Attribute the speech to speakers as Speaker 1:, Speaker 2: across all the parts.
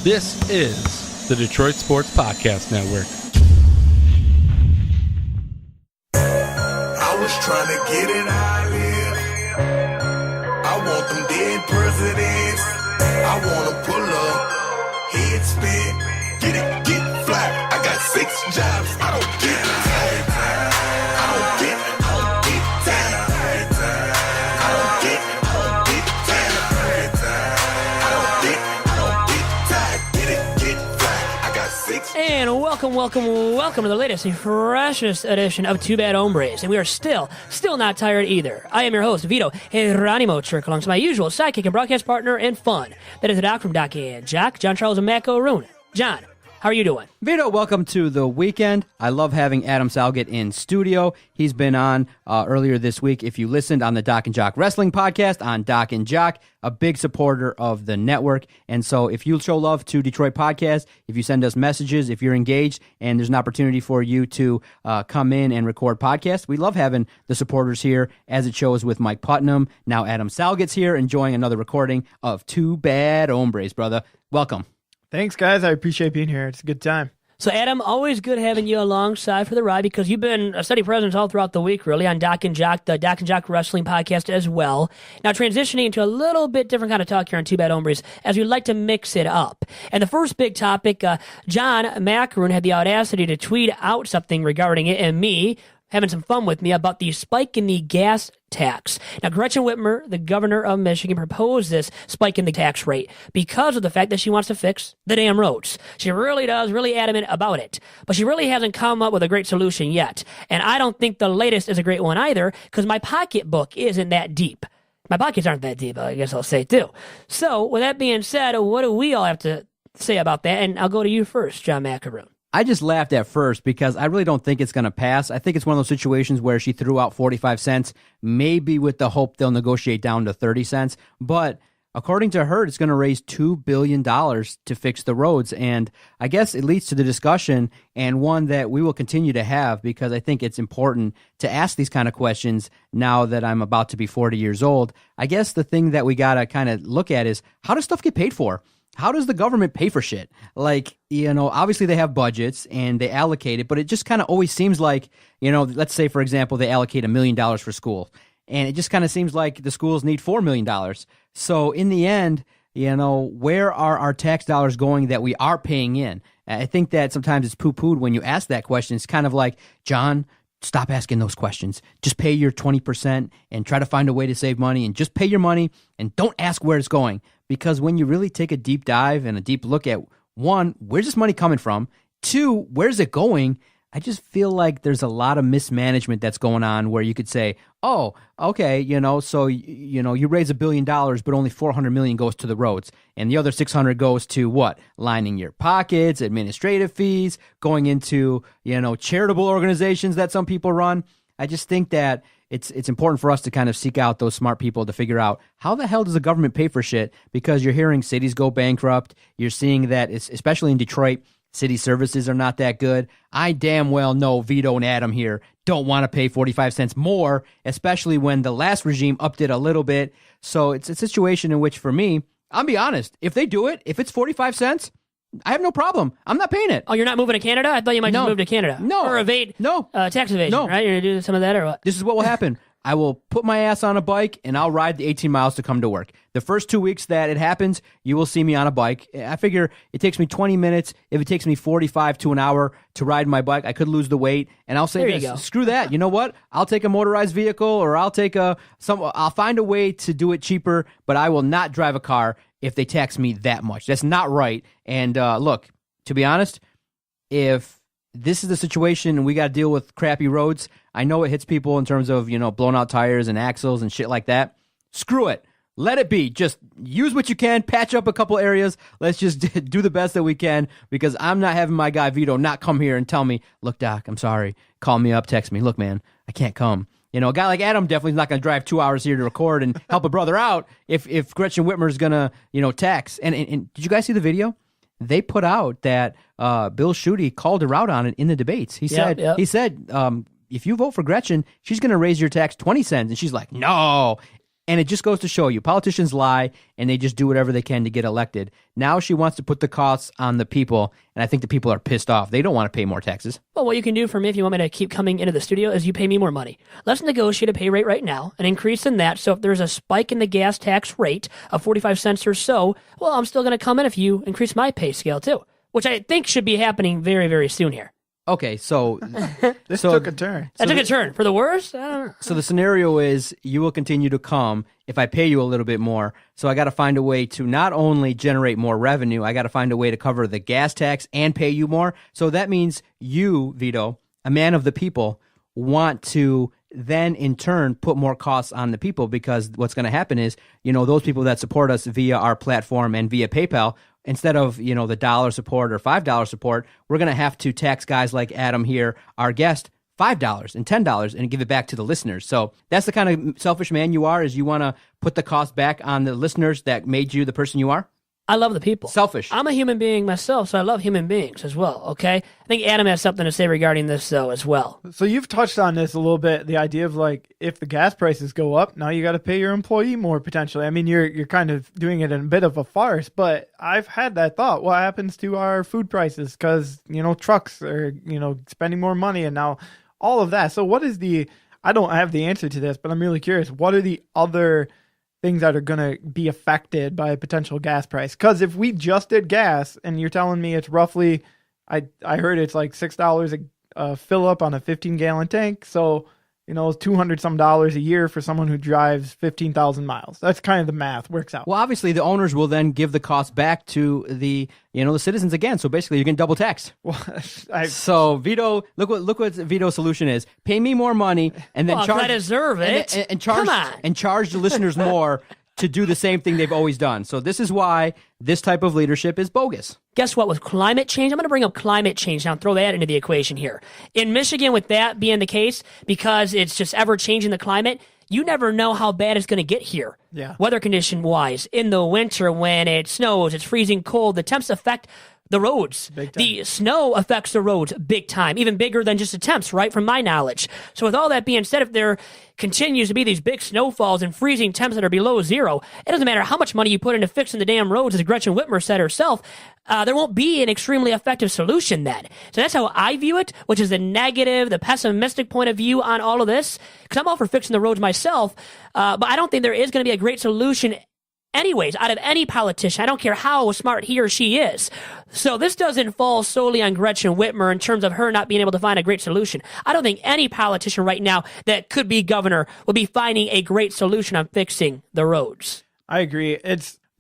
Speaker 1: This is the Detroit Sports Podcast Network.
Speaker 2: I was trying to get it out here. I want them dead presidents. I want to pull up, head spin, get it, get fly. I got 6 jobs, I don't get tired. I don't get tired. I don't get tired. I don't get tired. Get it, get fly. I got 6.
Speaker 3: And welcome to the latest and freshest edition of Two Bad Hombres. And we are still not tired either. I am your host, Vito and Trick, alongside my usual sidekick and broadcast partner and fun. That is the Doc from Doc and Jock, John Charles and Matt O'Roon. John, how are you doing?
Speaker 4: Vito, welcome to the weekend. I love having Adam Salgat in studio. He's been on earlier this week. If you listened on the Doc and Jock Wrestling Podcast on Doc and Jock, a big supporter of the network. And so if you show love to Detroit Podcast, if you send us messages, if you're engaged, and there's an opportunity for you to come in and record podcasts, we love having the supporters here, as it shows with Mike Putnam. Now Adam Salgat's here, enjoying another recording of Two Bad Hombres, brother. Welcome.
Speaker 5: Thanks, guys. I appreciate being here. It's a good time.
Speaker 3: So, Adam, always good having you alongside for the ride because you've been a steady presence all throughout the week, really, on Doc and Jock, the Doc and Jock Wrestling Podcast as well. Now, transitioning into a little bit different kind of talk here on Two Bad Hombres, as we like to mix it up. And the first big topic, John Macaroon had the audacity to tweet out something regarding it, and me having some fun with me about the spike in the gas tax. Now, Gretchen Whitmer, the governor of Michigan, proposed this spike in the tax rate because of the fact that she wants to fix the damn roads. She really does, really adamant about it. But she really hasn't come up with a great solution yet. And I don't think the latest is a great one either, because my pocketbook isn't that deep. My pockets aren't that deep, I guess I'll say too. So, with that being said, what do we all have to say about that? And I'll go to you first, John Macaroon.
Speaker 4: I just laughed at first because I really don't think it's going to pass. I think it's one of those situations where she threw out 45 cents, maybe with the hope they'll negotiate down to 30 cents. But according to her, it's going to raise $2 billion to fix the roads. And I guess it leads to the discussion, and one that we will continue to have, because I think it's important to ask these kind of questions now that I'm about to be 40 years old. I guess the thing that we got to kind of look at is, how does stuff get paid for? How does the government pay for shit? Like, obviously they have budgets and they allocate it, but it just kind of always seems like, let's say, for example, they allocate $1 million for school, and it just kind of seems like the schools need $4 million. So in the end, where are our tax dollars going that we are paying in? I think that sometimes it's poo-pooed when you ask that question. It's kind of like, John, stop asking those questions. Just pay your 20% and try to find a way to save money, and just pay your money and don't ask where it's going. Because when you really take a deep dive and a deep look at, one, where's this money coming from? Two, where's it going? I just feel like there's a lot of mismanagement that's going on where you could say, oh, okay, so, you raise $1 billion, but only $400 million goes to the roads. And the other $600 goes to what? Lining your pockets, administrative fees, going into, charitable organizations that some people run. I just think that it's important for us to kind of seek out those smart people to figure out, how the hell does the government pay for shit? Because you're hearing cities go bankrupt. You're seeing that, especially in Detroit, city services are not that good. I damn well know Vito and Adam here don't want to pay 45 cents more, especially when the last regime upped it a little bit. So it's a situation in which, for me, I'll be honest, if they do it, if it's 45 cents, I have no problem. I'm not paying it.
Speaker 3: Oh, you're not moving to Canada? I thought you might just move to Canada.
Speaker 4: No.
Speaker 3: Or evade tax evasion,
Speaker 4: No.
Speaker 3: right? You're going to do some of that or what?
Speaker 4: This is what will happen. I will put my ass on a bike, and I'll ride the 18 miles to come to work. The first 2 weeks that it happens, you will see me on a bike. I figure it takes me 20 minutes. If it takes me 45 to an hour to ride my bike, I could lose the weight. And I'll say screw that. You know what? I'll take a motorized vehicle, or I'll take I'll find a way to do it cheaper, but I will not drive a car if they tax me that much. That's not right. And look, to be honest, if this is the situation and we got to deal with crappy roads, I know it hits people in terms of, blown out tires and axles and shit like that. Screw it. Let it be. Just use what you can, patch up a couple areas. Let's just do the best that we can, because I'm not having my guy Vito not come here and tell me, look, Doc, I'm sorry. Call me up, text me. Look, man, I can't come. A guy like Adam definitely is not going to drive 2 hours here to record and help a brother out if Gretchen Whitmer is going to, tax. And did you guys see the video? They put out that Bill Schuette called her out on it in the debates. He said, if you vote for Gretchen, she's going to raise your tax 20 cents. And she's like, no. And it just goes to show you, politicians lie, and they just do whatever they can to get elected. Now she wants to put the costs on the people, and I think the people are pissed off. They don't want to pay more taxes.
Speaker 3: Well, what you can do for me if you want me to keep coming into the studio is you pay me more money. Let's negotiate a pay rate right now, an increase in that. So if there's a spike in the gas tax rate of 45 cents or so, well, I'm still going to come in if you increase my pay scale too, which I think should be happening very, very soon here.
Speaker 4: Okay, so
Speaker 5: This took a turn.
Speaker 3: That took a turn. For the worse? I don't know.
Speaker 4: So the scenario is you will continue to come if I pay you a little bit more. So I got to find a way to not only generate more revenue, I got to find a way to cover the gas tax and pay you more. So that means you, Vito, a man of the people, want to then in turn put more costs on the people, because what's going to happen is, those people that support us via our platform and via PayPal, instead of, the $1 support or $5 support, we're going to have to tax guys like Adam here, our guest, $5 and $10 and give it back to the listeners. So that's the kind of selfish man you are, is you want to put the cost back on the listeners that made you the person you are?
Speaker 3: I love the people.
Speaker 4: Selfish.
Speaker 3: I'm a human being myself, so I love human beings as well, okay? I think Adam has something to say regarding this, though, as well.
Speaker 5: So you've touched on this a little bit, the idea of like, if the gas prices go up, now you got to pay your employee more potentially. I mean, you're kind of doing it in a bit of a farce, but I've had that thought. What happens to our food prices? Because, trucks are, spending more money, and now all of that. So what is I don't have the answer to this, but I'm really curious. What are the other things that are going to be affected by a potential gas price? Because if we just did gas, and you're telling me it's roughly, I heard it's like $6 a fill up on a 15-gallon tank. So, $200 some a year for someone who drives 15,000 miles. That's kind of the math works out.
Speaker 4: Well, obviously the owners will then give the cost back to the citizens again. So basically you're getting double taxed.
Speaker 5: Well,
Speaker 4: So Vito, look what Vito's solution is. Pay me more money and then charge.
Speaker 3: I deserve it.
Speaker 4: And charge,
Speaker 3: Come on.
Speaker 4: and charge the listeners more to do the same thing they've always done. So this is why this type of leadership is bogus.
Speaker 3: Guess what? With climate change, I'm going to bring up climate change now and throw that into the equation here. In Michigan, with that being the case, because it's just ever changing the climate, you never know how bad it's going to get here.
Speaker 5: Yeah.
Speaker 3: Weather condition wise, in the winter when it snows, it's freezing cold, the temps affect the roads. The snow affects the roads big time, even bigger than just the temps, right, from my knowledge. So with all that being said, if there continues to be these big snowfalls and freezing temps that are below zero, it doesn't matter how much money you put into fixing the damn roads, as Gretchen Whitmer said herself, there won't be an extremely effective solution then. So that's how I view it, which is the negative, the pessimistic point of view on all of this, because I'm all for fixing the roads myself, but I don't think there is going to be a great solution anyways, out of any politician. I don't care how smart he or she is. So this doesn't fall solely on Gretchen Whitmer in terms of her not being able to find a great solution. I don't think any politician right now that could be governor would be finding a great solution on fixing the roads.
Speaker 5: I agree.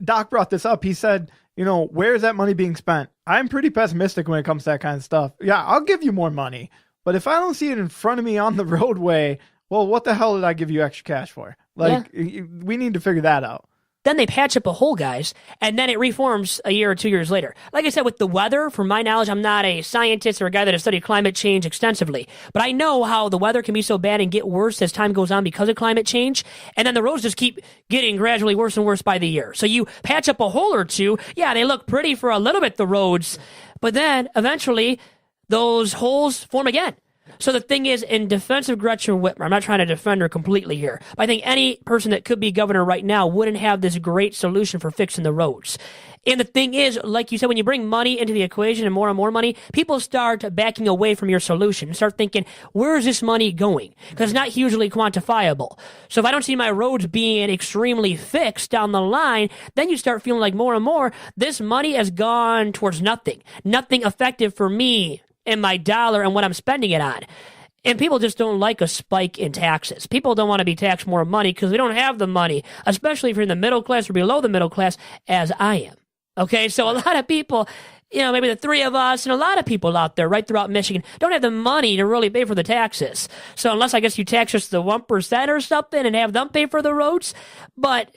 Speaker 5: Doc brought this up. He said, where is that money being spent? I'm pretty pessimistic when it comes to that kind of stuff. Yeah, I'll give you more money, but if I don't see it in front of me on the roadway, well, what the hell did I give you extra cash for? We need to figure that out.
Speaker 3: Then they patch up a hole, guys, and then it reforms a year or 2 years later. Like I said, with the weather, from my knowledge, I'm not a scientist or a guy that has studied climate change extensively, but I know how the weather can be so bad and get worse as time goes on because of climate change, and then the roads just keep getting gradually worse and worse by the year. So you patch up a hole or two, yeah, they look pretty for a little bit, the roads, but then eventually those holes form again. So the thing is, in defense of Gretchen Whitmer, I'm not trying to defend her completely here, but I think any person that could be governor right now wouldn't have this great solution for fixing the roads. And the thing is, like you said, when you bring money into the equation and more money, people start backing away from your solution and start thinking, where is this money going? Because it's not hugely quantifiable. So if I don't see my roads being extremely fixed down the line, then you start feeling like more and more, this money has gone towards nothing effective for me and my dollar and what I'm spending it on. And people just don't like a spike in taxes. People don't want to be taxed more money because they don't have the money, especially if you're in the middle class or below the middle class, as I am. Okay, so a lot of people, maybe the three of us and a lot of people out there right throughout Michigan don't have the money to really pay for the taxes. So unless I guess you tax just the 1% or something and have them pay for the roads, but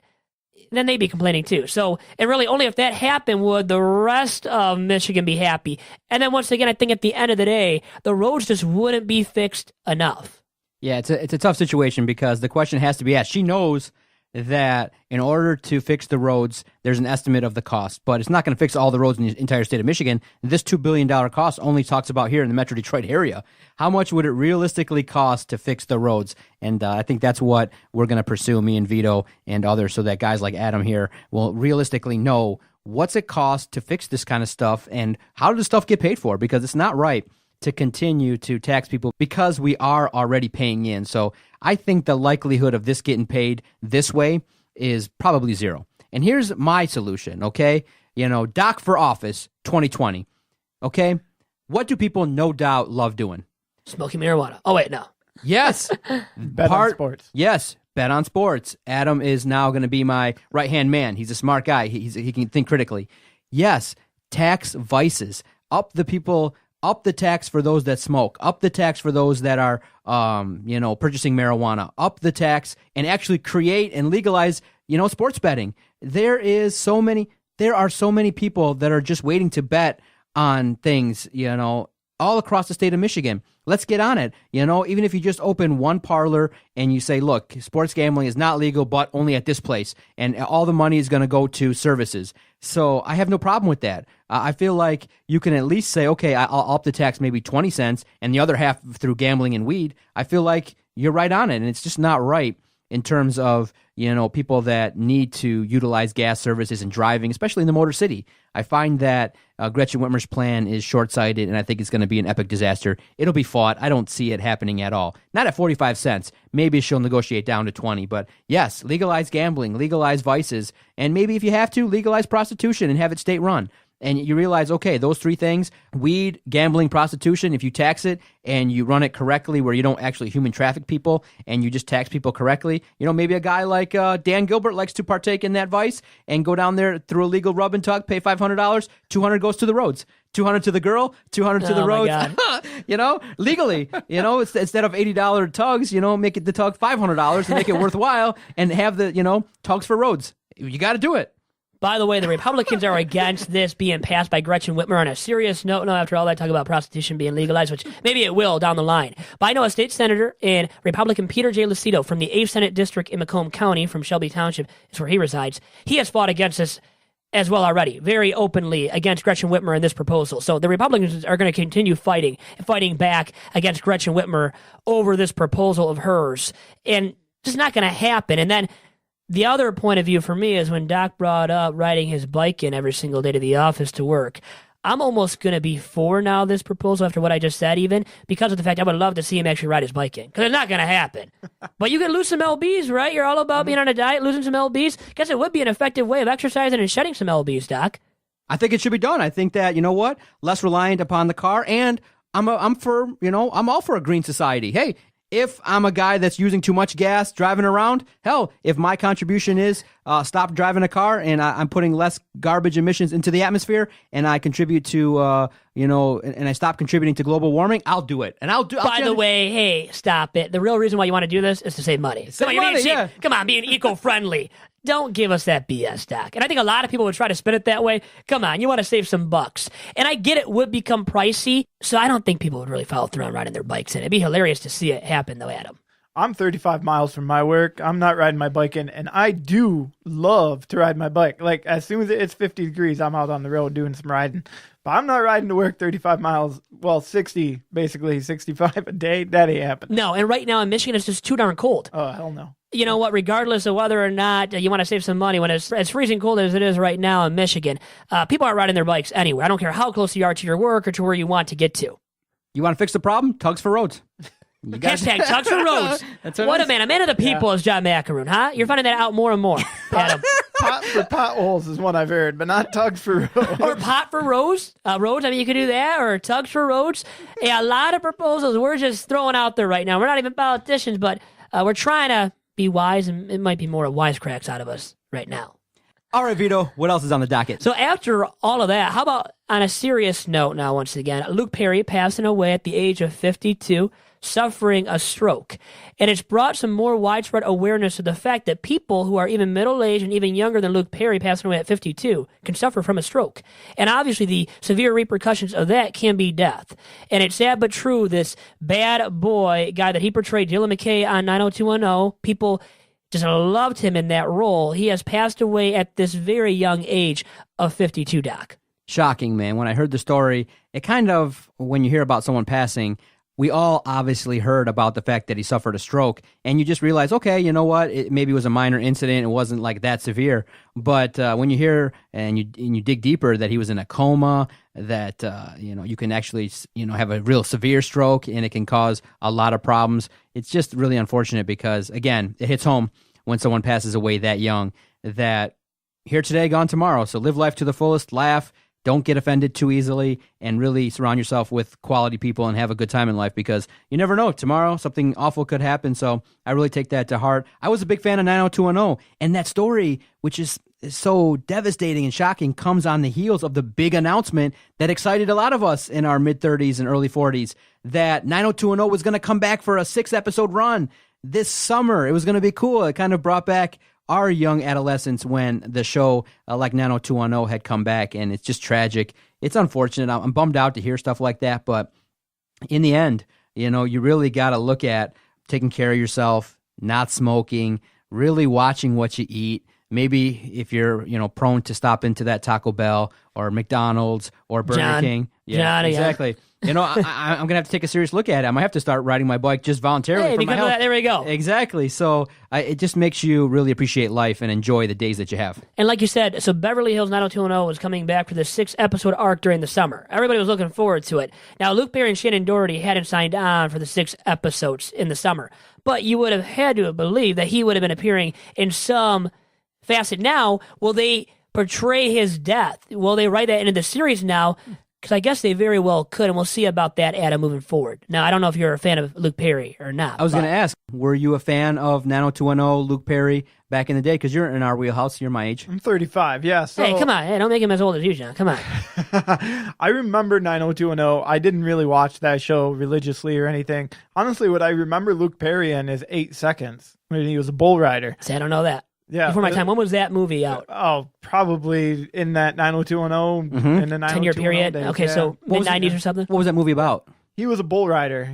Speaker 3: then they'd be complaining too. So, and really only if that happened would the rest of Michigan be happy. And then once again, I think at the end of the day, the roads just wouldn't be fixed enough.
Speaker 4: Yeah, it's a tough situation because the question has to be asked. She knows that in order to fix the roads, there's an estimate of the cost, but it's not going to fix all the roads in the entire state of Michigan. This $2 billion cost only talks about here in the Metro Detroit area. How much would it realistically cost to fix the roads? And I think that's what we're going to pursue, me and Vito and others, so that guys like Adam here will realistically know what's it cost to fix this kind of stuff and how does stuff get paid for? Because it's not right to continue to tax people because we are already paying in. So I think the likelihood of this getting paid this way is probably zero. And here's my solution, okay? Doc for office 2020, okay? What do people no doubt love doing?
Speaker 3: Smoking marijuana. Oh, wait, no.
Speaker 4: Yes.
Speaker 5: Bet on sports.
Speaker 4: Yes, bet on sports. Adam is now going to be my right-hand man. He's a smart guy. He can think critically. Yes, tax vices. Up the tax for those that smoke, up the tax for those that are, purchasing marijuana, up the tax and actually create and legalize, sports betting. There are so many people that are just waiting to bet on things, all across the state of Michigan. Let's get on it. Even if you just open one parlor and you say, look, sports gambling is not legal, but only at this place, and all the money is going to go to services. So I have no problem with that. I feel like you can at least say, okay, I'll up the tax maybe 20 cents and the other half through gambling and weed. I feel like you're right on it, and it's just not right in terms of, people that need to utilize gas services and driving, especially in the Motor City. I find that Gretchen Whitmer's plan is short-sighted, and I think it's going to be an epic disaster. It'll be fought. I don't see it happening at all. Not at 45 cents. Maybe she'll negotiate down to 20. But yes, legalize gambling, legalize vices, and maybe if you have to, legalize prostitution and have it state-run. And you realize, okay, those three things, weed, gambling, prostitution, if you tax it and you run it correctly where you don't actually human traffic people and you just tax people correctly, maybe a guy like Dan Gilbert likes to partake in that vice and go down there through a legal rub and tug, pay $500, $200 goes to the roads. $200 to the girl, $200 to the roads. Legally, instead of $80 tugs, make it the tug $500 to make it worthwhile and have the, tugs for roads. You got to do it.
Speaker 3: By the way, the Republicans are against this being passed by Gretchen Whitmer. On a serious note, now after all that talk about prostitution being legalized, which maybe it will down the line. But I know a state senator and Republican Peter J. Lucido from the 8th Senate District in Macomb County, from Shelby Township, is where he resides. He has fought against this as well already, very openly against Gretchen Whitmer and this proposal. So the Republicans are going to continue fighting back against Gretchen Whitmer over this proposal of hers. And it's just not going to happen. And then the other point of view for me is when Doc brought up riding his bike in every single day to the office to work. I'm almost going to be for now this proposal after what I just said, even because of the fact I would love to see him actually ride his bike in, because it's not going to happen. But you can lose some lbs, right? You're all about being on a diet, losing some lbs. Guess it would be an effective way of exercising and shedding some lbs, Doc.
Speaker 4: I think it should be done. I think that, less reliant upon the car, and I'm all for a green society. Hey, if I'm a guy that's using too much gas driving around, hell, if my contribution is stop driving a car and I'm putting less garbage emissions into the atmosphere and I contribute to, and I stop contributing to global warming, I'll do it. And
Speaker 3: By the way, hey, stop it. The real reason why you want to do this is to save money. Come on, being eco-friendly. Don't give us that BS, Doc. And I think a lot of people would try to spin it that way. Come on, you want to save some bucks. And I get it would become pricey, so I don't think people would really follow through on riding their bikes in. It'd be hilarious to see it happen, though, Adam.
Speaker 5: I'm 35 miles from my work. I'm not riding my bike in, and I do love to ride my bike. Like, as soon as it's 50 degrees, I'm out on the road doing some riding. But I'm not riding to work 35 miles, 60, basically 65 a day. That ain't happening.
Speaker 3: No, and right now in Michigan, it's just too darn cold.
Speaker 5: Oh, hell no.
Speaker 3: You know what, regardless of whether or not you want to save some money, when it's as freezing cold as it is right now in Michigan, people aren't riding their bikes anywhere. I don't care how close you are to your work or to where you want to get to.
Speaker 4: You want to fix the problem? Tugs for roads.
Speaker 3: Hashtag Tugs for roads. What a man of the people is John Macaroon, huh? You're finding that out more and more, Adam.
Speaker 5: Pot for potholes is what I've heard, but not tugs for roads.
Speaker 3: Or pot for roads. Roads, I mean, you could do that. Or tugs for roads. Yeah, a lot of proposals we're just throwing out there right now. We're not even politicians, but we're trying to be wise, and it might be more wisecracks out of us right now.
Speaker 4: All right, Vito, what else is on the docket?
Speaker 3: So after all of that, how about on a serious note now, once again, Luke Perry passing away at the age of 52, suffering a stroke. And it's brought some more widespread awareness of the fact that people who are even middle-aged and even younger than Luke Perry passing away at 52 can suffer from a stroke. And obviously the severe repercussions of that can be death. And it's sad but true, this bad boy guy that he portrayed, Dylan McKay on 90210, people Just loved him in that role. He has passed away at this very young age of 52, Doc.
Speaker 4: Shocking, man. When I heard the story, it kind of, when you hear about someone passing, we all obviously heard about the fact that he suffered a stroke, and you just realize, okay, you know what? Maybe it was a minor incident. It wasn't like that severe. But when you hear and you dig deeper that he was in a coma, that you can actually have a real severe stroke, and it can cause a lot of problems. It's just really unfortunate because, again, it hits home when someone passes away that young. That here today, gone tomorrow. So live life to the fullest. Laugh. Don't get offended too easily, and really surround yourself with quality people and have a good time in life, because you never know. Tomorrow, something awful could happen. So I really take that to heart. I was a big fan of 90210, and that story, which is so devastating and shocking, comes on the heels of the big announcement that excited a lot of us in our mid-30s and early 40s, that 90210 was going to come back for a 6-episode run this summer. It was going to be cool. It kind of brought back our young adolescents when the show like 90210 had come back, and it's just tragic. It's unfortunate. I'm bummed out to hear stuff like that, but in the end, you really got to look at taking care of yourself, not smoking, really watching what you eat. Maybe if you're, prone to stop into that Taco Bell or McDonald's or Burger King. Yeah,
Speaker 3: Johnny,
Speaker 4: exactly. I'm going to have to take a serious look at it. I might have to start riding my bike just voluntarily for my health.
Speaker 3: There we go.
Speaker 4: Exactly. So it just makes you really appreciate life and enjoy the days that you have.
Speaker 3: And like you said, so Beverly Hills 90210 was coming back for the 6-episode arc during the summer. Everybody was looking forward to it. Now, Luke Perry and Shannon Doherty hadn't signed on for the 6 episodes in the summer, but you would have had to have believed that he would have been appearing in some facet. Now, will they portray his death? Will they write that into the series now? Because I guess they very well could, and we'll see about that, Adam, moving forward. Now, I don't know if you're a fan of Luke Perry or not.
Speaker 4: I was going to ask, were you a fan of 90210, Luke Perry, back in the day? Because you're in our wheelhouse. You're my age.
Speaker 5: I'm 35, yeah. So
Speaker 3: hey, come on. Hey, don't make him as old as you, John. Come on.
Speaker 5: I remember 90210. I didn't really watch that show religiously or anything. Honestly, what I remember Luke Perry in is 8 Seconds, when he was a bull rider.
Speaker 3: See, I don't know that.
Speaker 5: Yeah.
Speaker 3: Before my time. When was that movie out?
Speaker 5: Oh, probably in that 90210 in the
Speaker 3: 10-year period?
Speaker 5: days,
Speaker 3: Okay,
Speaker 5: yeah.
Speaker 3: so mid-90s or something?
Speaker 4: What was that movie about?
Speaker 5: He was a bull rider.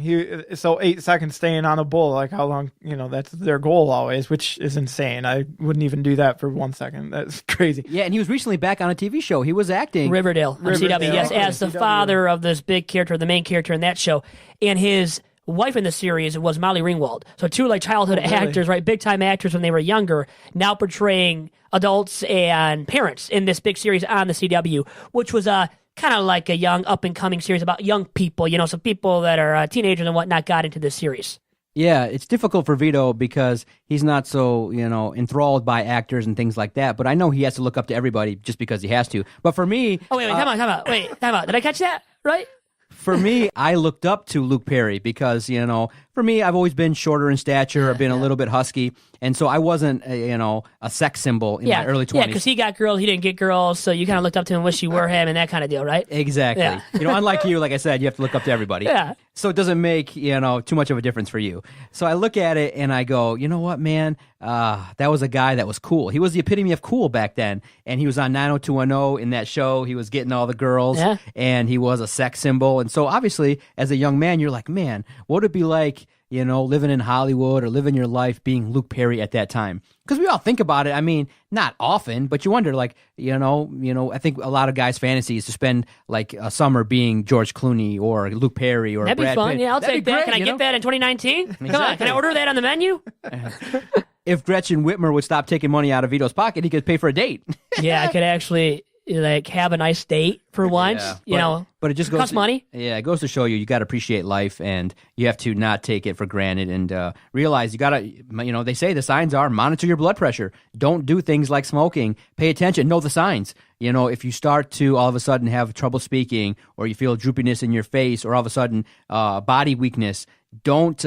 Speaker 5: So 8 seconds staying on a bull, like how long, that's their goal always, which is insane. I wouldn't even do that for 1 second. That's crazy.
Speaker 4: Yeah, and he was recently back on a TV show. He was acting.
Speaker 3: Riverdale on CW, yes,
Speaker 5: okay,
Speaker 3: as the
Speaker 5: CW.
Speaker 3: father of this big character, the main character in that show. And his wife in the series was Molly Ringwald. So two childhood actors, right? Big time actors when they were younger, now portraying adults and parents in this big series on the CW, which was kind of like a young up and coming series about young people, some people that are teenagers and whatnot got into this series.
Speaker 4: Yeah, it's difficult for Vito because he's not so, enthralled by actors and things like that. But I know he has to look up to everybody just because he has to. But for me...
Speaker 3: Oh, wait, time out. Did I catch that? Right?
Speaker 4: For me, I looked up to Luke Perry because, for me, I've always been shorter in stature. I've been a little bit husky. And so I wasn't, a sex symbol in my early 20s.
Speaker 3: Yeah, because he got girls, he didn't get girls. So you kind of looked up to him, wish you were him, and that kind of deal, right?
Speaker 4: Exactly.
Speaker 3: Yeah.
Speaker 4: Unlike you, like I said, you have to look up to everybody.
Speaker 3: Yeah.
Speaker 4: So it doesn't make, too much of a difference for you. So I look at it and I go, you know what, man? That was a guy that was cool. He was the epitome of cool back then. And he was on 90210 in that show. He was getting all the girls.
Speaker 3: Yeah.
Speaker 4: And he was a sex symbol. And so obviously, as a young man, you're like, man, what would it be like, living in Hollywood or living your life being Luke Perry at that time? Because we all think about it. I mean, not often, but you wonder, like, I think a lot of guys' fantasy is to spend like a summer being George Clooney or Luke Perry or
Speaker 3: That'd
Speaker 4: Brad
Speaker 3: be fun.
Speaker 4: Pitt.
Speaker 3: Yeah, I'll
Speaker 4: That'd
Speaker 3: take
Speaker 4: be
Speaker 3: that.
Speaker 4: great,
Speaker 3: Can I get that in 2019? Come on, can I order that on the menu?
Speaker 4: If Gretchen Whitmer would stop taking money out of Vito's pocket, he could pay for a date.
Speaker 3: Yeah, I could actually have a nice date for once.
Speaker 4: But it just goes
Speaker 3: costs money.
Speaker 4: Yeah, it goes to show you got to appreciate life, and you have to not take it for granted, and realize you got to, they say the signs are monitor your blood pressure. Don't do things like smoking. Pay attention. Know the signs. If you start to all of a sudden have trouble speaking, or you feel droopiness in your face, or all of a sudden body weakness, don't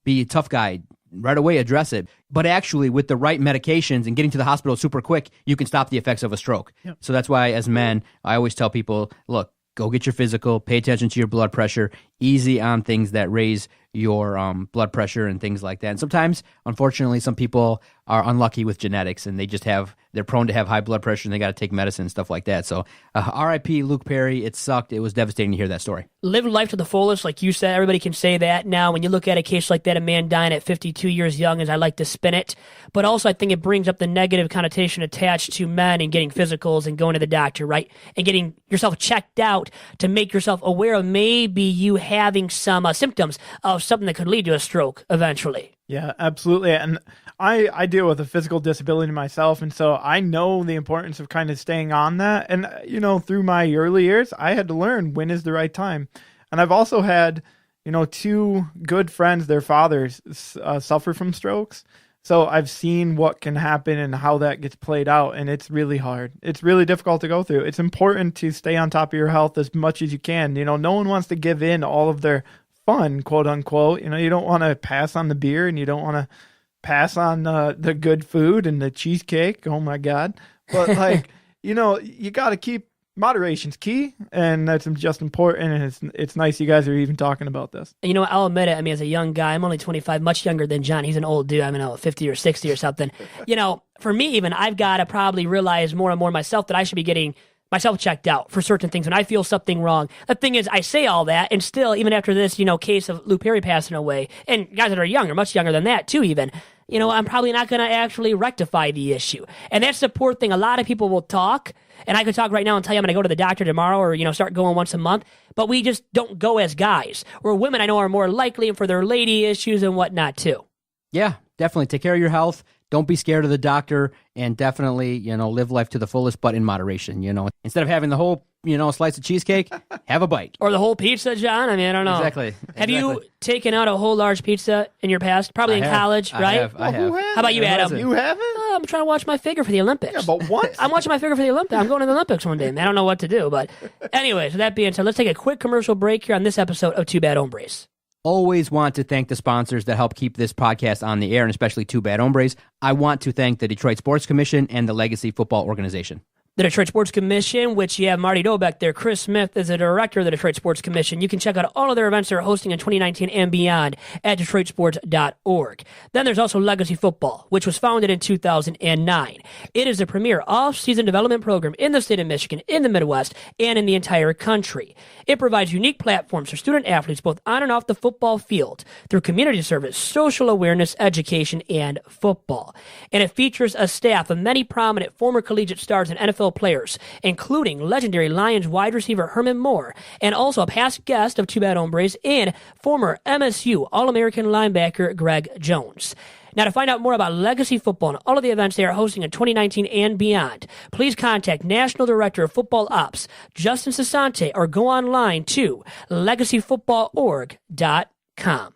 Speaker 4: be a tough guy. Right away address it. But actually, with the right medications and getting to the hospital super quick, you can stop the effects of a stroke. Yep. So that's why, as men, I always tell people, look, go get your physical, pay attention to your blood pressure, easy on things that raise your blood pressure and things like that. And sometimes, unfortunately, some people are unlucky with genetics and they're prone to have high blood pressure and they got to take medicine and stuff like that. So R.I.P. Luke Perry. It sucked. It was devastating to hear that story.
Speaker 3: Live life to the fullest, like you said. Everybody can say that. Now, when you look at a case like that, a man dying at 52 years young, as I like to spin it. But also, I think it brings up the negative connotation attached to men and getting physicals and going to the doctor, right? And getting yourself checked out to make yourself aware of maybe you having some symptoms of something that could lead to a stroke eventually.
Speaker 5: Yeah, absolutely. And I deal with a physical disability myself, and so I know the importance of kind of staying on that. And, through my early years, I had to learn when is the right time. And I've also had, two good friends, their fathers suffer from strokes. So I've seen what can happen and how that gets played out, and it's really hard. It's really difficult to go through. It's important to stay on top of your health as much as you can. No one wants to give in all of their fun, quote unquote. You don't want to pass on the beer and you don't want to pass on the good food and the cheesecake. Oh my God. But you got to keep moderation's key, and that's just important. And it's nice you guys are even talking about this.
Speaker 3: I'll admit it. I mean, as a young guy, I'm only 25, much younger than John. He's an old dude. I'm 50 or 60 or something. For me, even I've got to probably realize more and more myself that I should be getting myself checked out for certain things when I feel something wrong. The thing is, I say all that, and still, even after this, case of Luke Perry passing away, and guys that are younger, much younger than that too, even, I'm probably not going to actually rectify the issue. And that's the poor thing. A lot of people will talk, and I could talk right now and tell you I'm going to go to the doctor tomorrow or, start going once a month, but we just don't go as guys. Or women I know are more likely for their lady issues and whatnot too.
Speaker 4: Yeah, definitely. Take care of your health. Don't be scared of the doctor, and definitely, live life to the fullest, but in moderation. Instead of having the whole, slice of cheesecake, have a bite.
Speaker 3: Or the whole pizza, John. I mean, I don't know.
Speaker 4: Exactly.
Speaker 3: Have you taken out a whole large pizza in your past? Probably in college, right?
Speaker 4: I have.
Speaker 5: Who hasn't?
Speaker 3: How about you, Adam?
Speaker 5: You haven't?
Speaker 3: I'm trying to watch my figure for the Olympics.
Speaker 5: Yeah, but what?
Speaker 3: I'm watching my figure for the Olympics. I'm going to the Olympics one day, man. I don't know what to do. But anyway, so that being said, let's take a quick commercial break here on this episode of Two Bad Hombres.
Speaker 4: Always want to thank the sponsors that help keep this podcast on the air, and especially Two Bad Hombres. I want to thank the Detroit Sports Commission and the Legacy Football Organization.
Speaker 3: The Detroit Sports Commission, which you have Marty Dobeck there. Chris Smith is the director of the Detroit Sports Commission. You can check out all of their events they're hosting in 2019 and beyond at DetroitSports.org. Then there's also Legacy Football, which was founded in 2009. It is the premier off-season development program in the state of Michigan, in the Midwest, and in the entire country. It provides unique platforms for student-athletes both on and off the football field through community service, social awareness, education, and football. And it features a staff of many prominent former collegiate stars and NFL players, including legendary Lions wide receiver Herman Moore, and also a past guest of Two Bad Hombres and former MSU All-American linebacker Greg Jones. Now, to find out more about Legacy Football and all of the events they are hosting in 2019 and beyond, please contact National Director of Football Ops, Justin Sassante, or go online to legacyfootballorg.com.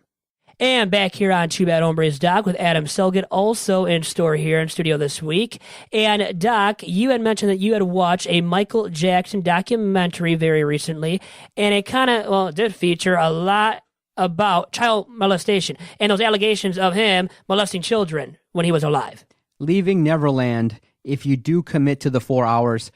Speaker 3: And back here on Two Bad Hombres, Doc, with Adam Salgat also in store here in studio this week. And Doc, you had mentioned that you had watched a Michael Jackson documentary very recently, and it it did feature a lot about child molestation and those allegations of him molesting children when he was alive.
Speaker 4: Leaving Neverland, if you do commit to the 4 hours,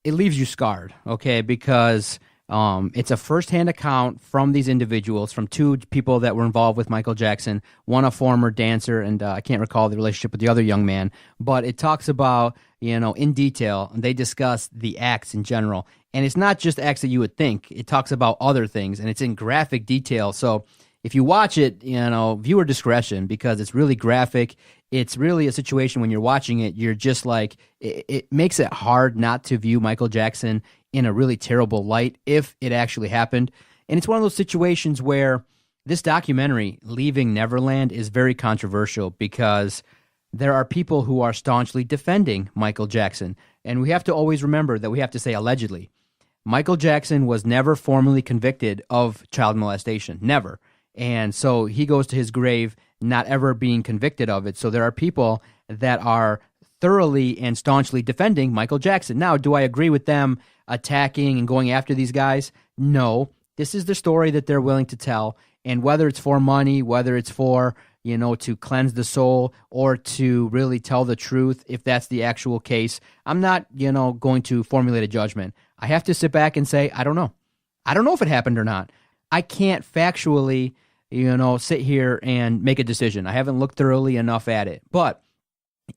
Speaker 4: it leaves you scarred, okay? Because it's a first-hand account from these individuals, from two people that were involved with Michael Jackson, one a former dancer, and I can't recall the relationship with the other young man, but it talks about, in detail, and they discuss the acts in general. And it's not just acts that you would think. It talks about other things, and it's in graphic detail. So if you watch it, viewer discretion, because it's really graphic. It's really a situation when you're watching it, you're just like, it makes it hard not to view Michael Jackson in a really terrible light if it actually happened. And it's one of those situations where this documentary, Leaving Neverland, is very controversial because there are people who are staunchly defending Michael Jackson. And we have to always remember that we have to say allegedly. Michael Jackson was never formally convicted of child molestation, never. And so he goes to his grave not ever being convicted of it. So there are people that are thoroughly and staunchly defending Michael Jackson. Now, do I agree with them attacking and going after these guys? No. This is the story that they're willing to tell. And whether it's for money, whether it's for, to cleanse the soul or to really tell the truth, if that's the actual case, I'm not, going to formulate a judgment. I have to sit back and say, I don't know. I don't know if it happened or not. I can't factually, sit here and make a decision. I haven't looked thoroughly enough at it. But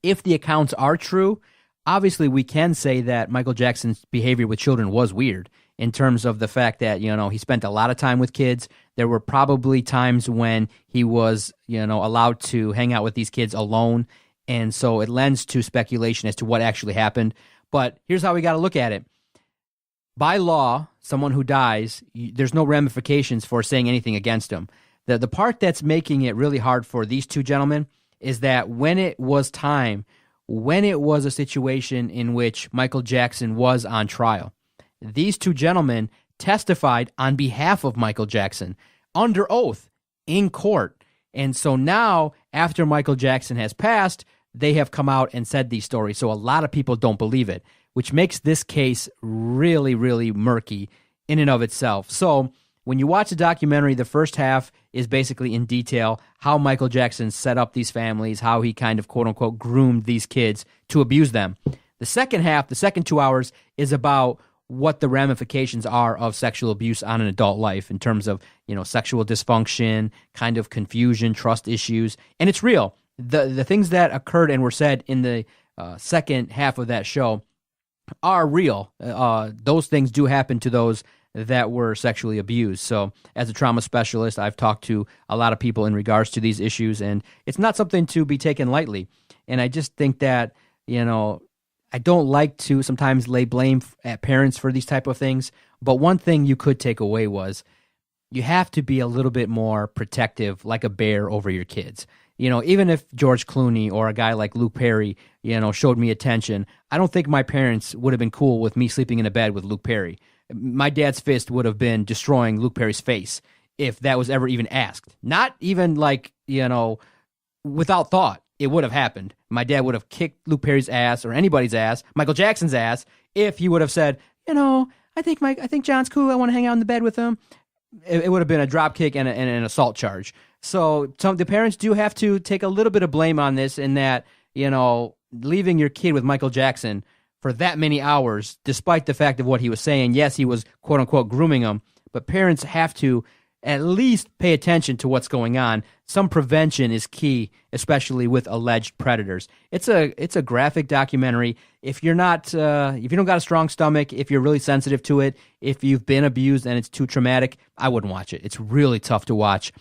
Speaker 4: if the accounts are true, obviously we can say that Michael Jackson's behavior with children was weird in terms of the fact that, he spent a lot of time with kids. There were probably times when he was, allowed to hang out with these kids alone. And so it lends to speculation as to what actually happened. But here's how we got to look at it. By law, someone who dies, there's no ramifications for saying anything against him. The part that's making it really hard for these two gentlemen is that when it was a situation in which Michael Jackson was on trial, these two gentlemen testified on behalf of Michael Jackson under oath in court. And so now, after Michael Jackson has passed, they have come out and said these stories. So a lot of people don't believe it, which makes this case really, really murky in and of itself. So when you watch the documentary, the first half is basically in detail how Michael Jackson set up these families, how he kind of quote-unquote groomed these kids to abuse them. The second half, the second 2 hours, is about what the ramifications are of sexual abuse on an adult life in terms of, sexual dysfunction, kind of confusion, trust issues. And it's real. The things that occurred and were said in the second half of that show are real. Those things do happen to those that were sexually abused. So as a trauma specialist, I've talked to a lot of people in regards to these issues, and it's not something to be taken lightly. And I just think that, I don't like to sometimes lay blame at parents for these type of things, but one thing you could take away was you have to be a little bit more protective, like a bear, over your kids. Even if George Clooney or a guy like Luke Perry, showed me attention, I don't think my parents would have been cool with me sleeping in a bed with Luke Perry. My dad's fist would have been destroying Luke Perry's face if that was ever even asked. Not even without thought, it would have happened. My dad would have kicked Luke Perry's ass or anybody's ass, Michael Jackson's ass, if he would have said, I think John's cool. I want to hang out in the bed with him. It would have been a drop kick and an assault charge. So the parents do have to take a little bit of blame on this in that, leaving your kid with Michael Jackson for that many hours, despite the fact of what he was saying. Yes, he was quote unquote grooming them, but parents have to at least pay attention to what's going on. Some prevention is key, especially with alleged predators. It's a graphic documentary. If you're not, if you don't got a strong stomach, if you're really sensitive to it, if you've been abused and it's too traumatic, I wouldn't watch it. It's really tough to watch.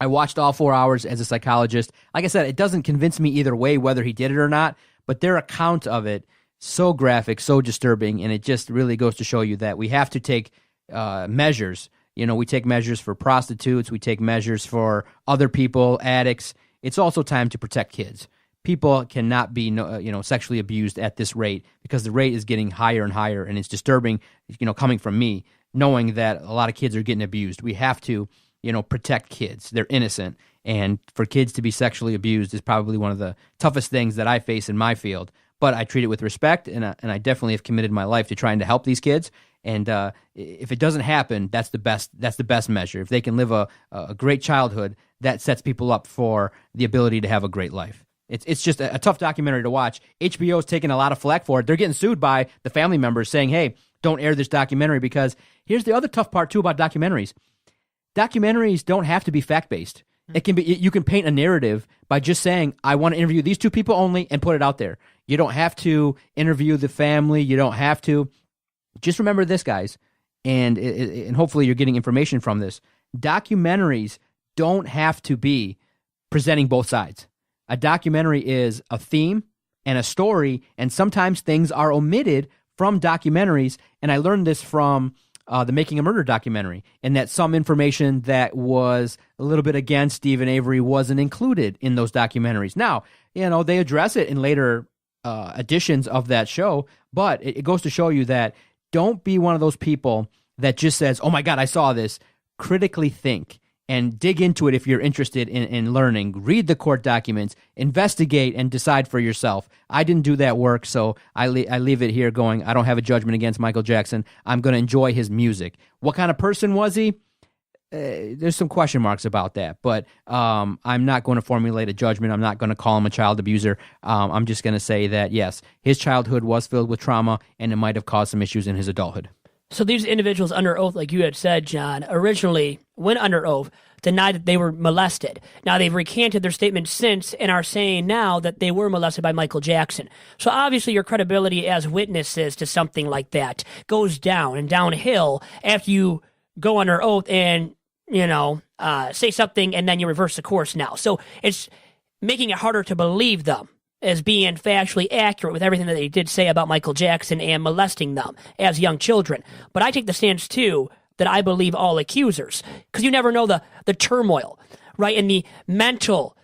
Speaker 4: I watched all 4 hours as a psychologist. Like I said, it doesn't convince me either way whether he did it or not, but their account of it, so graphic, so disturbing, and it just really goes to show you that we have to take measures. We take measures for prostitutes, we take measures for other people, addicts. It's also time to protect kids. People cannot be sexually abused at this rate because the rate is getting higher and higher, and it's disturbing, coming from me, knowing that a lot of kids are getting abused. We have to protect kids. They're innocent. And for kids to be sexually abused is probably one of the toughest things that I face in my field. But I treat it with respect, and I definitely have committed my life to trying to help these kids. And if it doesn't happen, that's the best measure. If they can live a great childhood, that sets people up for the ability to have a great life. It's just a tough documentary to watch. HBO's taking a lot of flack for it. They're getting sued by the family members saying, hey, don't air this documentary, because here's the other tough part, too, about documentaries. Documentaries don't have to be fact-based. It can be. You can paint a narrative by just saying, I want to interview these two people only, and put it out there. You don't have to interview the family. You don't have to. Just remember this, guys, and hopefully you're getting information from this. Documentaries don't have to be presenting both sides. A documentary is a theme and a story, and sometimes things are omitted from documentaries, and I learned this from the Making a Murder documentary, and that some information that was a little bit against Stephen Avery wasn't included in those documentaries. Now, they address it in later editions of that show, but it goes to show you that don't be one of those people that just says, oh my God, I saw this. Critically think and dig into it if you're interested in learning. Read the court documents, investigate, and decide for yourself. I didn't do that work, so I leave it here going, I don't have a judgment against Michael Jackson. I'm going to enjoy his music. What kind of person was he? There's some question marks about that, but I'm not going to formulate a judgment. I'm not going to call him a child abuser. I'm just going to say that, yes, his childhood was filled with trauma, and it might have caused some issues in his adulthood.
Speaker 3: So these individuals under oath, like you had said, John, originally went under oath, denied that they were molested. Now they've recanted their statement since and are saying now that they were molested by Michael Jackson. So obviously your credibility as witnesses to something like that goes down and downhill after you go under oath and, say something and then you reverse the course now. So it's making it harder to believe them as being factually accurate with everything that they did say about Michael Jackson and molesting them as young children. But I take the stance, too, that I believe all accusers, because you never know the turmoil, right, and the mental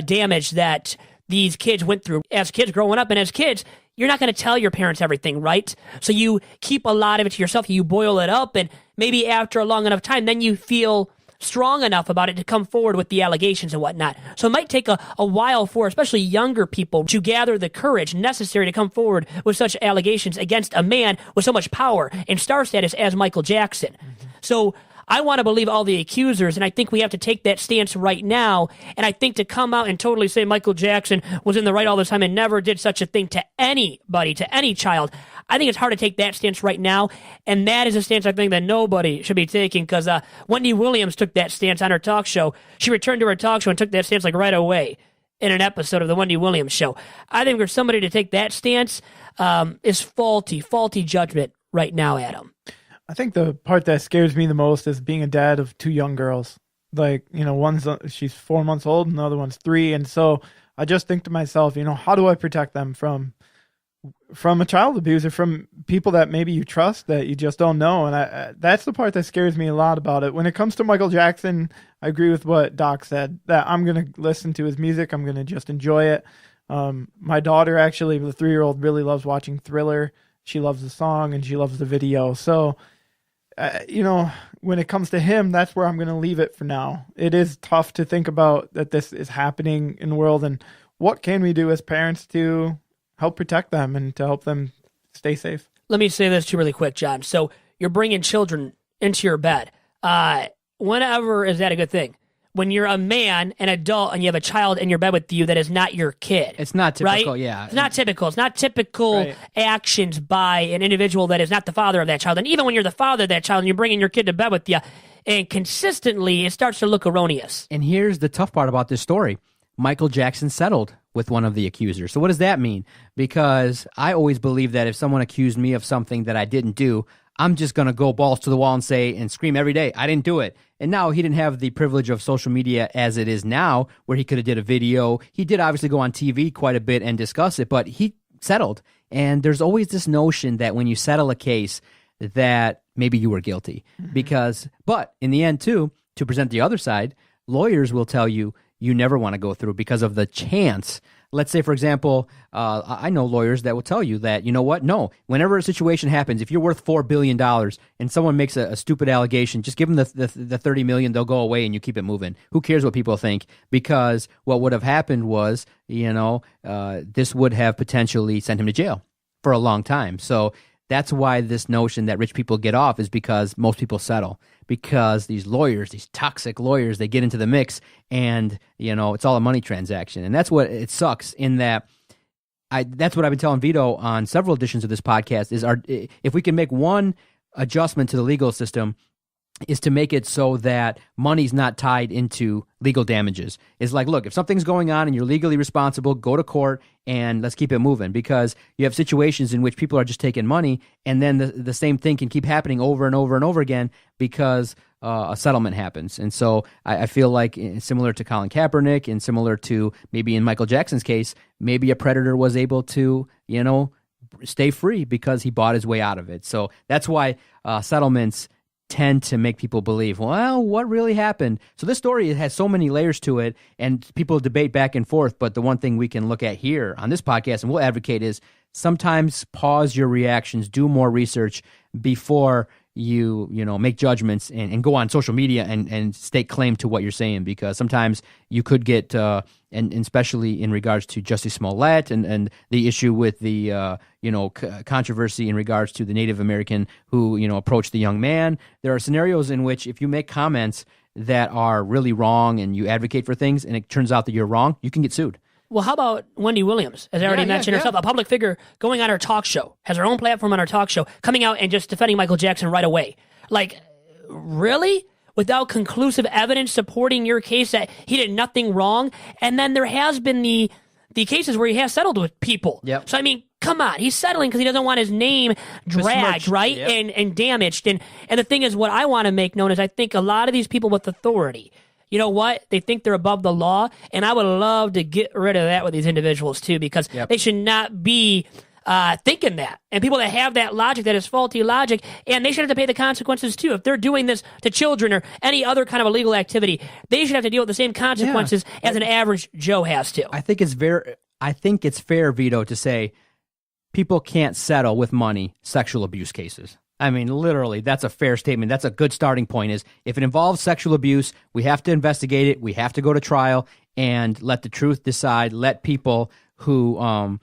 Speaker 3: damage that these kids went through as kids growing up. And as kids, you're not going to tell your parents everything, right? So you keep a lot of it to yourself. You boil it up, and maybe after a long enough time, then you feel strong enough about it to come forward with the allegations and whatnot. So it might take a while for especially younger people to gather the courage necessary to come forward with such allegations against a man with so much power and star status as Michael Jackson. So I want to believe all the accusers, and I think we have to take that stance right now. And I think to come out and totally say Michael Jackson was in the right all the time and never did such a thing to anybody, to any child, I think it's hard to take that stance right now. And that is a stance I think that nobody should be taking, because Wendy Williams took that stance on her talk show. She returned to her talk show and took that stance like right away in an episode of the Wendy Williams show. I think for somebody to take that stance is faulty judgment right now, Adam.
Speaker 5: I think the part that scares me the most is being a dad of two young girls. Like, she's 4 months old and the other one's 3. And so I just think to myself, how do I protect them from a child abuser, from people that maybe you trust that you just don't know? And that's the part that scares me a lot about it. When it comes to Michael Jackson, I agree with what Doc said, that I'm going to listen to his music. I'm going to just enjoy it. My daughter, actually, the 3-year-old, really loves watching Thriller. She loves the song and she loves the video. So, when it comes to him, that's where I'm going to leave it for now. It is tough to think about that this is happening in the world, and what can we do as parents to help protect them and to help them stay safe?
Speaker 3: Let me say this to you really quick, John. So you're bringing children into your bed. Whenever is that a good thing? When you're a man, an adult, and you have a child in your bed with you that is not your kid.
Speaker 4: It's not typical,
Speaker 3: right?
Speaker 4: yeah.
Speaker 3: It's not typical. It's not typical
Speaker 5: Right.
Speaker 3: actions by an individual that is not the father of that child. And even when you're the father of that child and you're bringing your kid to bed with you, and consistently, it starts to look erroneous.
Speaker 4: And here's the tough part about this story. Michael Jackson settled with one of the accusers. So what does that mean? Because I always believe that if someone accused me of something that I didn't do, I'm just going to go balls to the wall and say and scream every day, I didn't do it. And now he didn't have the privilege of social media as it is now, where he could have did a video. He did obviously go on TV quite a bit and discuss it, but he settled. And there's always this notion that when you settle a case that maybe you were guilty. But in the end too, to present the other side, lawyers will tell you you never want to go through because of the chance. Let's say, for example, I know lawyers that will tell you that, no, whenever a situation happens, if you're worth $4 billion and someone makes a stupid allegation, just give them the $30 million, they'll go away and you keep it moving. Who cares what people think? Because what would have happened was, this would have potentially sent him to jail for a long time. So that's why this notion that rich people get off is because most people settle. Because these lawyers, these toxic lawyers, they get into the mix and, it's all a money transaction. And that's what it sucks in that that's what I've been telling Vito on several editions of this podcast is if we can make one adjustment to the legal system is to make it so that money's not tied into legal damages. It's like, look, if something's going on and you're legally responsible, go to court and let's keep it moving, because you have situations in which people are just taking money and then the same thing can keep happening over and over and over again because a settlement happens. And so I feel like similar to Colin Kaepernick and similar to maybe in Michael Jackson's case, maybe a predator was able to, stay free because he bought his way out of it. So that's why settlements tend to make people believe, well, what really happened? So this story has so many layers to it, and people debate back and forth, but the one thing we can look at here on this podcast, and we'll advocate, is sometimes pause your reactions, do more research before you make judgments and go on social media and stake claim to what you're saying, because sometimes you could get, and especially in regards to Justice Smollett and the issue with the, controversy in regards to the Native American who, approached the young man. There are scenarios in which if you make comments that are really wrong and you advocate for things and it turns out that you're wrong, you can get sued.
Speaker 3: Well, how about Wendy Williams, as I already mentioned herself, a public figure going on her talk show, has her own platform on her talk show, coming out and just defending Michael Jackson right away. Like, really? Without conclusive evidence supporting your case that he did nothing wrong? And then there has been the cases where he has settled with people.
Speaker 4: Yep.
Speaker 3: So, I mean, come on. He's settling because he doesn't want his name dragged, right?
Speaker 4: Yep.
Speaker 3: And damaged. And the thing is, what I want to make known is I think a lot of these people with authority, you know what? They think they're above the law, and I would love to get rid of that with these individuals too, because they should not be thinking that. And people that have that logic, that is faulty logic, and they should have to pay the consequences too. If they're doing this to children or any other kind of illegal activity, they should have to deal with the same consequences as an average Joe has to.
Speaker 4: I think it's fair, Vito, to say people can't settle with money sexual abuse cases. I mean, literally, that's a fair statement. That's a good starting point, is if it involves sexual abuse, we have to investigate it. We have to go to trial and let the truth decide. Let people who, a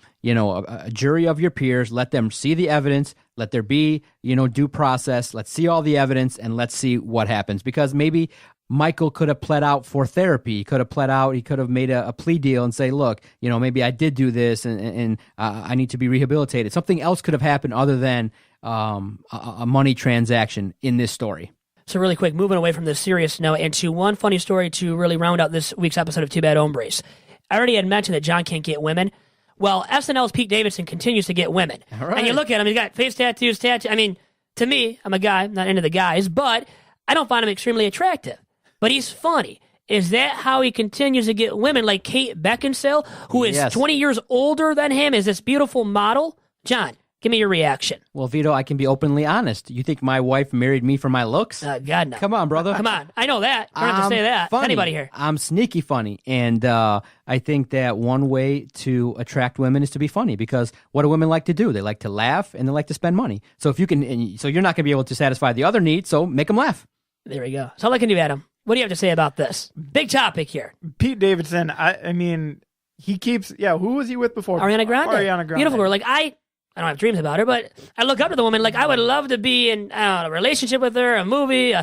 Speaker 4: jury of your peers, let them see the evidence. Let there be, due process. Let's see all the evidence and let's see what happens. Because maybe Michael could have pled out for therapy. He could have made a plea deal and say, look, maybe I did do this and I need to be rehabilitated. Something else could have happened other than a money transaction in this story.
Speaker 3: So really quick, moving away from this serious note into one funny story to really round out this week's episode of Two Bad Hombres. I already had mentioned that John can't get women. Well, SNL's Pete Davidson continues to get women.
Speaker 4: All right.
Speaker 3: And you look at him, he's got face tattoos. I mean, to me, I'm a guy, I'm not into the guys, but I don't find him extremely attractive. But he's funny. Is that how he continues to get women like Kate Beckinsale, who is 20 years older than him, is this beautiful model? John, give me your reaction.
Speaker 4: Well, Vito, I can be openly honest. You think my wife married me for my looks?
Speaker 3: God, no.
Speaker 4: Come on, brother.
Speaker 3: Come on. I know that. You don't have to say that.
Speaker 4: Funny.
Speaker 3: Anybody here.
Speaker 4: I'm sneaky funny. And I think that one way to attract women is to be funny, because what do women like to do? They like to laugh and they like to spend money. So if you can, so you're not going to be able to satisfy the other need, so make them laugh.
Speaker 3: There we go. That's all I can do, Adam. What do you have to say about this? Big topic here.
Speaker 5: Pete Davidson, I mean, he keeps, who was he with before?
Speaker 3: Ariana Grande.
Speaker 5: Ariana Grande.
Speaker 3: Beautiful girl. Like, I don't have dreams about her, but I look up to the woman. Like, I would love to be in a relationship with her, a movie,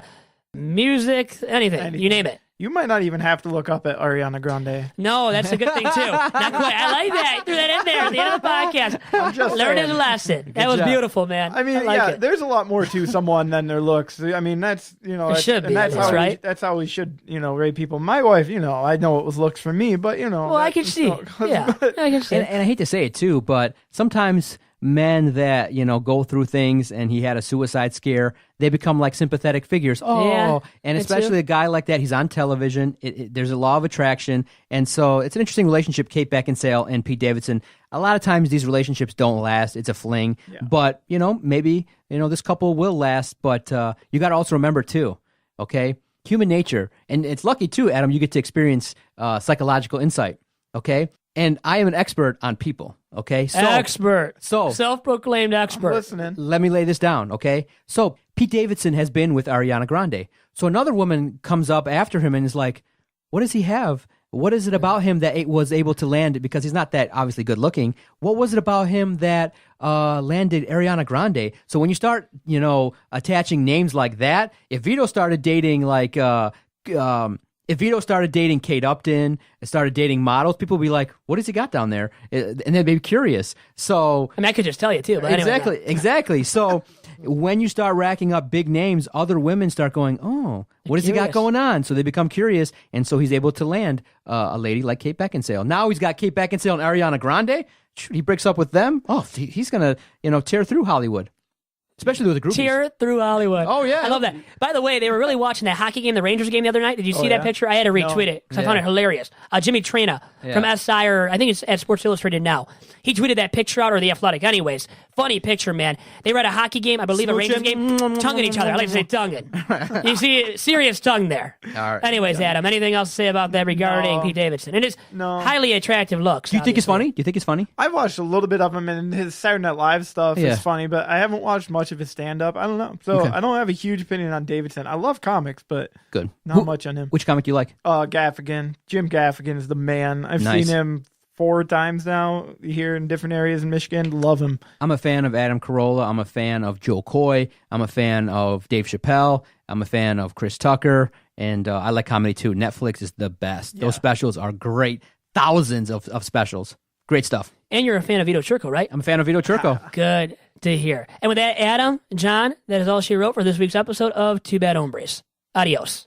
Speaker 3: music, anything. You name it.
Speaker 5: You might not even have to look up at Ariana Grande.
Speaker 3: No, that's a good thing, too. Not quite. I like that. Threw that in there at the end of the podcast.
Speaker 5: I'm just
Speaker 3: Learned
Speaker 5: saying.
Speaker 3: his lesson. That was beautiful, man.
Speaker 5: I mean,
Speaker 3: like it.
Speaker 5: there's a lot more to someone than their looks. I mean, that's,
Speaker 3: It should be,
Speaker 5: that's
Speaker 3: that's
Speaker 5: how
Speaker 3: right.
Speaker 5: that's how we should, rate people. My wife, I know it was looks for me, but,
Speaker 3: Well, I can see. Yeah, I can see.
Speaker 4: And I hate to say it too, but sometimes men that, go through things, and he had a suicide scare, they become like sympathetic figures. And especially a guy like that, he's on television. There's a law of attraction. And so it's an interesting relationship, Kate Beckinsale and Pete Davidson. A lot of times these relationships don't last. It's a fling. Yeah. But, maybe, this couple will last. But you got to also remember too, okay, human nature. And it's lucky too, Adam, you get to experience psychological insight, okay? And I am an expert on people, okay?
Speaker 3: Expert. Self-proclaimed expert.
Speaker 5: I'm listening.
Speaker 4: Let me lay this down, okay? So Pete Davidson has been with Ariana Grande. So another woman comes up after him and is like, what does he have? What is it about him that it was able to land? Because he's not that obviously good looking. What was it about him that landed Ariana Grande? So when you start, attaching names like that, if Vito started dating if Vito started dating Kate Upton, started dating models, people would be like, what has he got down there? And they'd be curious. So
Speaker 3: I could just tell you too. But anyway,
Speaker 4: exactly. So when you start racking up big names, other women start going, oh, what has he got going on? So they become curious. And so he's able to land a lady like Kate Beckinsale. Now he's got Kate Beckinsale and Ariana Grande. He breaks up with them. Oh, he's going to, tear through Hollywood. Especially with the groupies.
Speaker 3: Tear through Hollywood.
Speaker 4: Oh, yeah.
Speaker 3: I love that. By the way, they were really watching that hockey game, the Rangers game the other night. Did you see that picture? I had to retweet it because I found it hilarious. Jimmy Trina from SI, or I think it's at Sports Illustrated now. He tweeted that picture out, or The Athletic. Anyways, funny picture, man. They were at a hockey game, I believe a Rangers game, tonguing each other. I like to say tonguing. You see serious tongue there. All right. Anyways, Adam, anything else to say about that regarding Pete Davidson? And his highly attractive looks.
Speaker 4: Do you think it's funny? Do you think it's funny?
Speaker 5: I've watched a little bit of him, and his Saturday Night Live stuff is funny, but I haven't watched much of his stand-up. I don't know. So I don't have a huge opinion on Davidson. I love comics, but not much on him.
Speaker 4: Which comic do you like?
Speaker 5: Gaffigan. Jim Gaffigan is the man. I've seen him 4 times now here in different areas in Michigan. Love him.
Speaker 4: I'm a fan of Adam Carolla. I'm a fan of Joe Coy. I'm a fan of Dave Chappelle. I'm a fan of Chris Tucker. And I like comedy too. Netflix is the best. Those specials are great. thousands of specials. Great stuff.
Speaker 3: And you're a fan of Vito Churko, right?
Speaker 4: I'm a fan of Vito Churko.
Speaker 3: Good to hear. And with that, Adam, John, that is all she wrote for this week's episode of Two Bad Hombres. Adios.